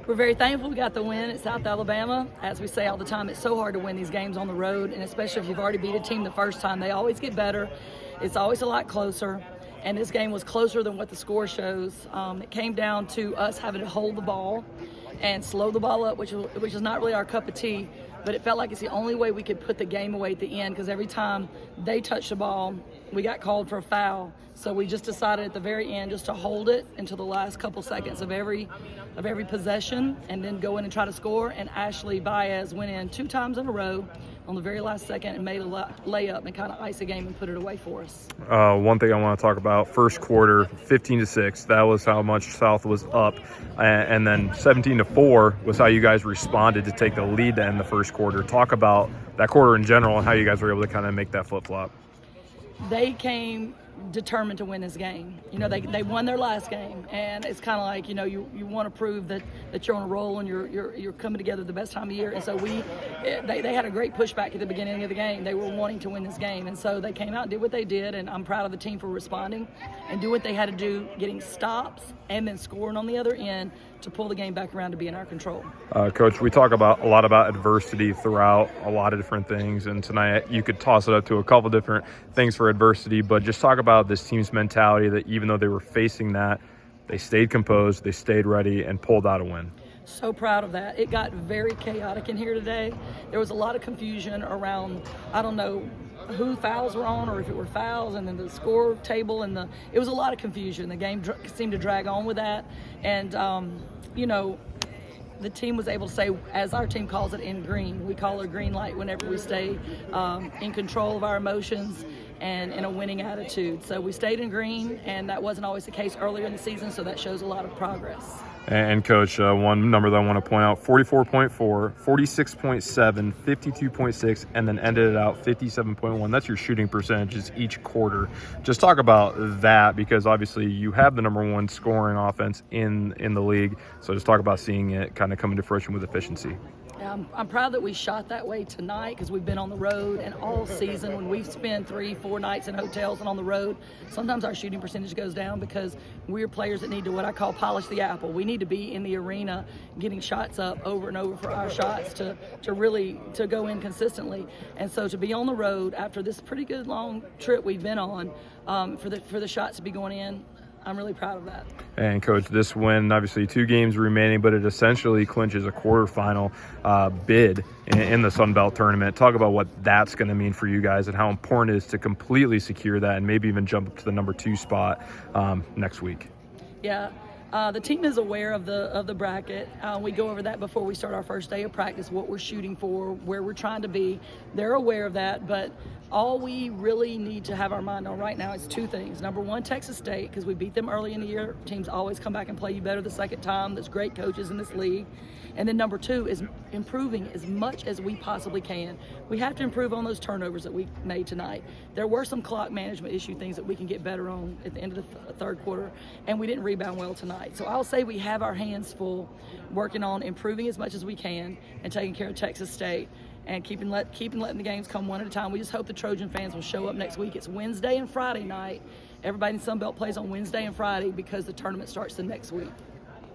We're very thankful we got the win at South Alabama. As we say all the time, it's so hard to win these games on the road, and especially if you've already beat a team the first time. They always get better. It's always a lot closer, and this game was closer than what the score shows. It came down to us having to hold the ball and slow the ball up, which is not really our cup of tea, but it felt like it's the only way we could put the game away at the end, because every time they touched the ball, we got called for a foul. So we just decided at the very end just to hold it until the last couple seconds of every possession, and then go in and try to score. And Ashley Baez went in 2 times in a row on the very last second and made a layup and kind of iced the game and put it away for us. One thing I want to talk about, first quarter, 15-6. That was how much South was up. And then 17-4 was how you guys responded to take the lead to end the first quarter. Talk about that quarter in general and how you guys were able to kind of make that flip-flop. They came determined to win this game. You know, they won their last game, and it's kind of like, you know, you want to prove that you're on a roll and you're coming together the best time of year. And so they had a great pushback at the beginning of the game. They were wanting to win this game, and so they came out and did what they did, and I'm proud of the team for responding and do what they had to do, getting stops and then scoring on the other end to pull the game back around to be in our control. Coach, we talk a lot about adversity throughout a lot of different things, and tonight you could toss it up to a couple different things for adversity, but just talk about this team's mentality that even though they were facing that, they stayed composed, they stayed ready, and pulled out a win. So proud of that. It got very chaotic in here today. There was a lot of confusion around, I don't know who fouls were on or if it were fouls, and then the score table, and it was a lot of confusion. The game seemed to drag on with that, and you know, the team was able to say, as our team calls it, in green. We call it green light whenever we stay in control of our emotions and in a winning attitude. So we stayed in green, and that wasn't always the case earlier in the season, so that shows a lot of progress. And Coach, one number that I want to point out, 44.4, 46.7, 52.6, and then ended it out 57.1. That's your shooting percentages each quarter. Just talk about that, because obviously you have the number 1 scoring offense in the league. So just talk about seeing it kind of coming to fruition with efficiency. I'm proud that we shot that way tonight, because we've been on the road, and all season when we've spent 3-4 nights in hotels and on the road, sometimes our shooting percentage goes down because we're players that need to, what I call, polish the apple. We need to be in the arena getting shots up over and over for our shots to really go in consistently. And so to be on the road after this pretty good long trip we've been on, for the shots to be going in, I'm really proud of that. And Coach, this win, obviously 2 games remaining, but it essentially clinches a quarterfinal bid in the Sun Belt tournament. Talk about what that's going to mean for you guys and how important it is to completely secure that and maybe even jump up to the number 2 spot next week. Yeah. The team is aware of the bracket. We go over that before we start our first day of practice, what we're shooting for, where we're trying to be. They're aware of that, but all we really need to have our mind on right now is 2 things. Number 1, Texas State, because we beat them early in the year. Teams always come back and play you better the second time. There's great coaches in this league. And then number 2 is improving as much as we possibly can. We have to improve on those turnovers that we made tonight. There were some clock management issue things that we can get better on at the end of the third quarter, and we didn't rebound well tonight. So I'll say we have our hands full working on improving as much as we can and taking care of Texas State and keeping letting the games come one at a time. We just hope the Trojan fans will show up next week. It's Wednesday and Friday night. Everybody in Sunbelt plays on Wednesday and Friday because the tournament starts the next week.